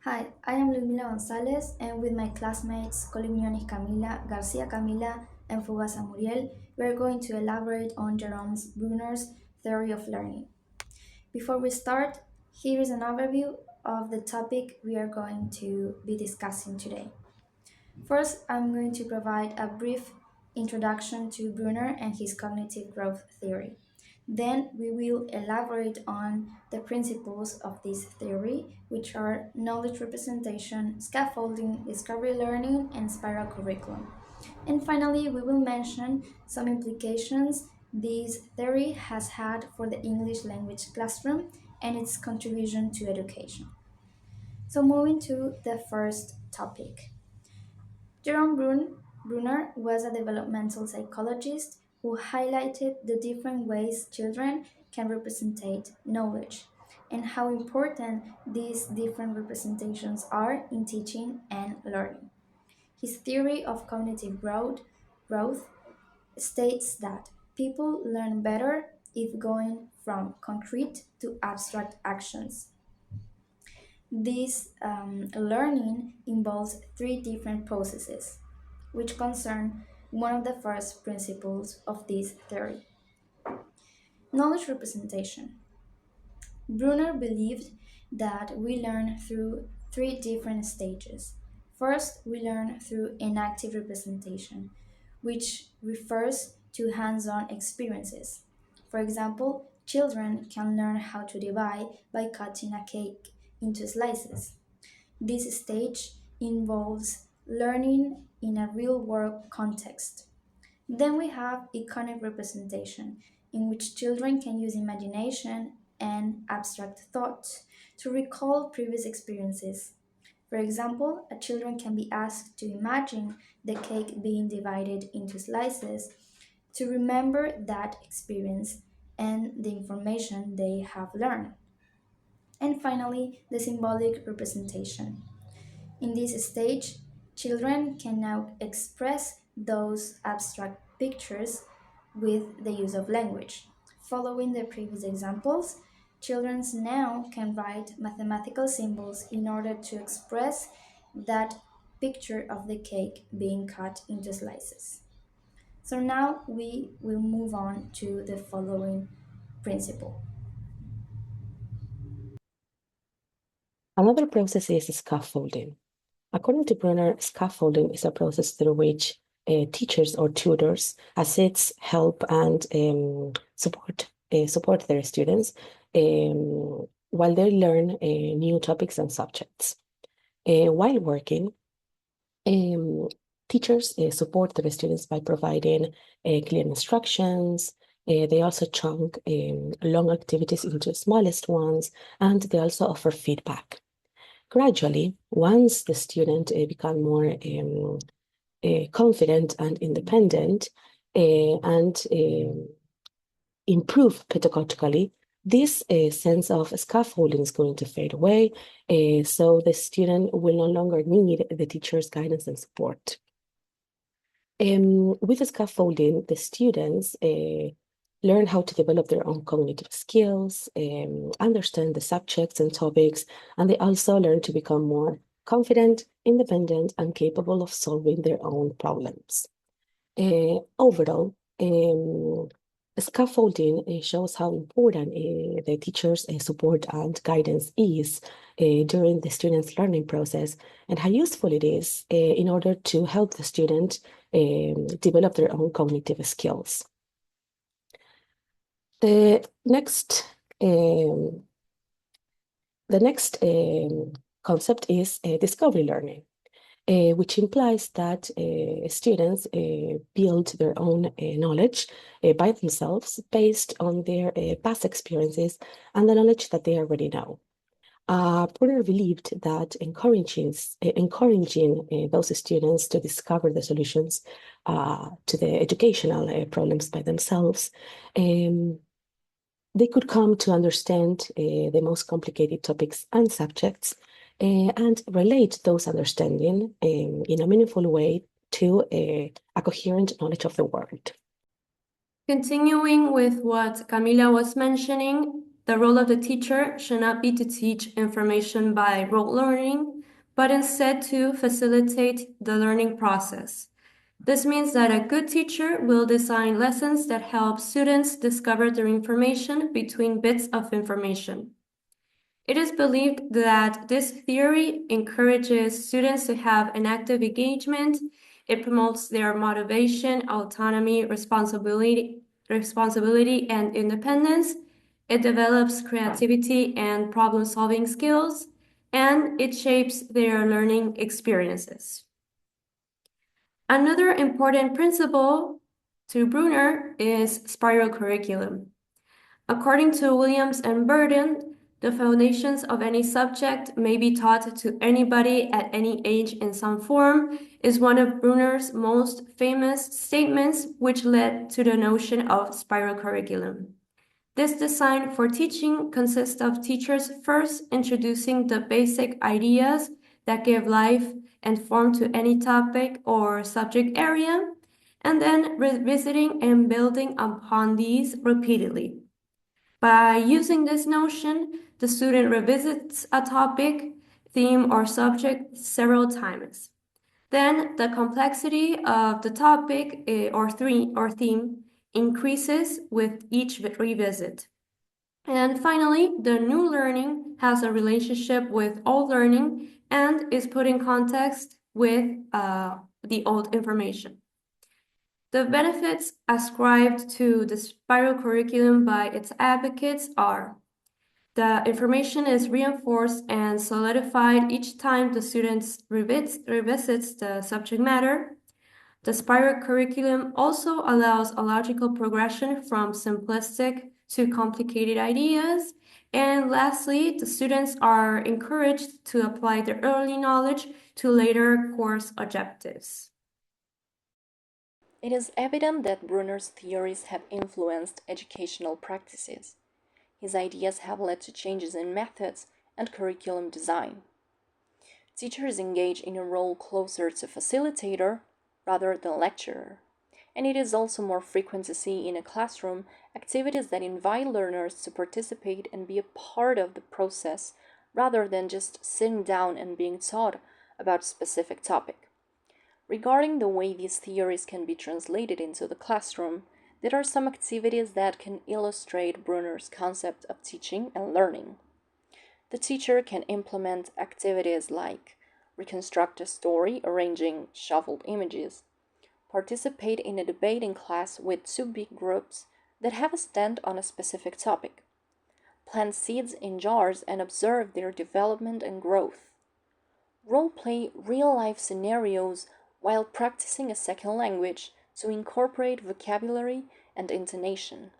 Hi, I am Ludmila Gonzalez, and with my classmates Coligionis Camila, Garcia Camila, and Fugassa Muriel, we are going to elaborate on Jerome Bruner's theory of learning. Before we start, here is an overview of the topic we are going to be discussing today. First, I'm going to provide a brief introduction to Brunner and his cognitive growth theory. Then we will elaborate on the principles of this theory, which are knowledge representation, scaffolding, discovery learning, and spiral curriculum. And finally, we will mention some implications this theory has had for the English language classroom and its contribution to education. So, moving to the first topic. Brunner was a developmental psychologist who highlighted the different ways children can represent knowledge and how important these different representations are in teaching and learning. His theory of cognitive growth states that people learn better if going from concrete to abstract actions. This learning involves three different processes, which concern one of the first principles of this theory: knowledge representation. Brunner believed that we learn through three different stages. First, we learn through enactive representation, which refers to hands on experiences. For example, children can learn how to divide by cutting a cake into slices. This stage involves learning in a real world context. Then we have iconic representation, in which children can use imagination and abstract thought to recall previous experiences. For example, a children can be asked to imagine the cake being divided into slices to remember that experience and the information they have learned. And finally, the symbolic representation. In this stage, children can now express those abstract pictures with the use of language. Following the previous examples, children now can write mathematical symbols in order to express that picture of the cake being cut into slices. So now we will move on to the following principle. Another process is scaffolding. According to Brunner, scaffolding is a process through which teachers or tutors assist, help, and support their students while they learn new topics and subjects. While working, teachers support their students by providing clear instructions. They also chunk long activities into smallest ones, and they also offer feedback. Gradually, once the student become more confident and independent and improve pedagogically, this sense of scaffolding is going to fade away, so the student will no longer need the teacher's guidance and support. With the scaffolding, the students learn how to develop their own cognitive skills, understand the subjects and topics, and they also learn to become more confident, independent, and capable of solving their own problems. Overall, scaffolding shows how important the teacher's support and guidance is during the student's learning process, and how useful it is in order to help the student develop their own cognitive skills. The next concept is discovery learning, which implies that students build their own knowledge by themselves based on their past experiences and the knowledge that they already know. Brunner believed that encouraging those students to discover the solutions to the educational problems by themselves, they could come to understand the most complicated topics and subjects and relate those understanding in a meaningful way to a coherent knowledge of the world. Continuing with what Camila was mentioning, The role of the teacher should not be to teach information by rote learning, but instead to facilitate the learning process. This means that a good teacher will design lessons that help students discover their information between bits of information. It is believed that this theory encourages students to have an active engagement. It promotes their motivation, autonomy, responsibility, and independence. It develops creativity and problem-solving skills, and it shapes their learning experiences. Another important principle to Brunner is spiral curriculum. According to Williams and Burden, the foundations of any subject may be taught to anybody at any age in some form is one of Brunner's most famous statements, which led to the notion of spiral curriculum. This design for teaching consists of teachers first introducing the basic ideas that give life and form to any topic or subject area, and then revisiting and building upon these repeatedly. By using this notion, the student revisits a topic, theme, or subject several times. Then the complexity of the topic or theme increases with each revisit. And finally, the new learning has a relationship with old learning and is put in context with the old information. The benefits ascribed to the spiral curriculum by its advocates are: the information is reinforced and solidified each time the student revisits the subject matter. The spiral curriculum also allows a logical progression from simplistic to complicated ideas. And lastly, the students are encouraged to apply their early knowledge to later course objectives. It is evident that Brunner's theories have influenced educational practices. His ideas have led to changes in methods and curriculum design. Teachers engage in a role closer to facilitator rather than lecturer, and it is also more frequent to see in a classroom activities that invite learners to participate and be a part of the process rather than just sitting down and being taught about a specific topic. Regarding the way these theories can be translated into the classroom, there are some activities that can illustrate Brunner's concept of teaching and learning. The teacher can implement activities like reconstruct a story arranging shuffled images, participate in a debate in class with two big groups that have a stand on a specific topic, plant seeds in jars and observe their development and growth, role-play real-life scenarios while practicing a second language to incorporate vocabulary and intonation,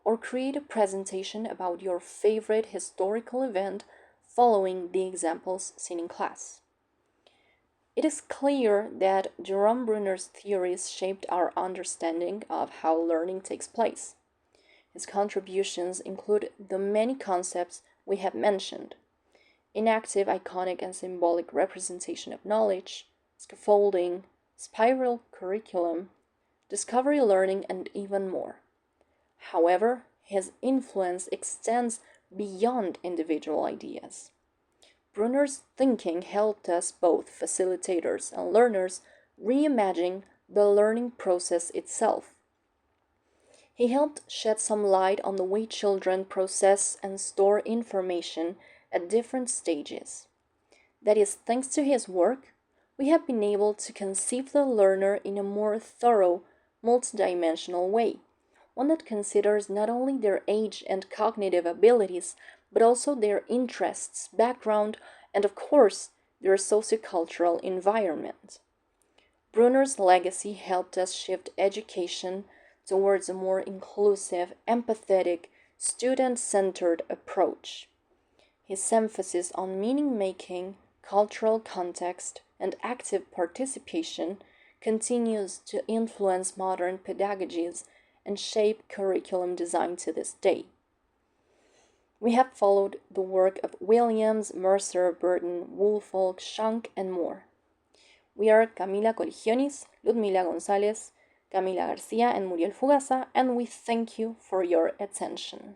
or create a presentation about your favorite historical event following the examples seen in class. It is clear that Jerome Brunner's theories shaped our understanding of how learning takes place. His contributions include the many concepts we have mentioned: inactive, iconic, and symbolic representation of knowledge, scaffolding, spiral curriculum, discovery learning, and even more. However, his influence extends beyond individual ideas. Brunner's thinking helped us, both facilitators and learners, reimagine the learning process itself. He helped shed some light on the way children process and store information at different stages. That is, thanks to his work, we have been able to conceive the learner in a more thorough, multidimensional way, one that considers not only their age and cognitive abilities, but also their interests, background, and of course, their sociocultural environment. Brunner's legacy helped us shift education towards a more inclusive, empathetic, student-centered approach. His emphasis on meaning-making, cultural context, and active participation continues to influence modern pedagogies and shape curriculum design to this day. We have followed the work of Williams, Mercer, Burton, Woolfolk, Schunk, and more. We are Camila Coligionis, Ludmila Gonzalez, Camila Garcia, and Muriel Fugassa, and we thank you for your attention.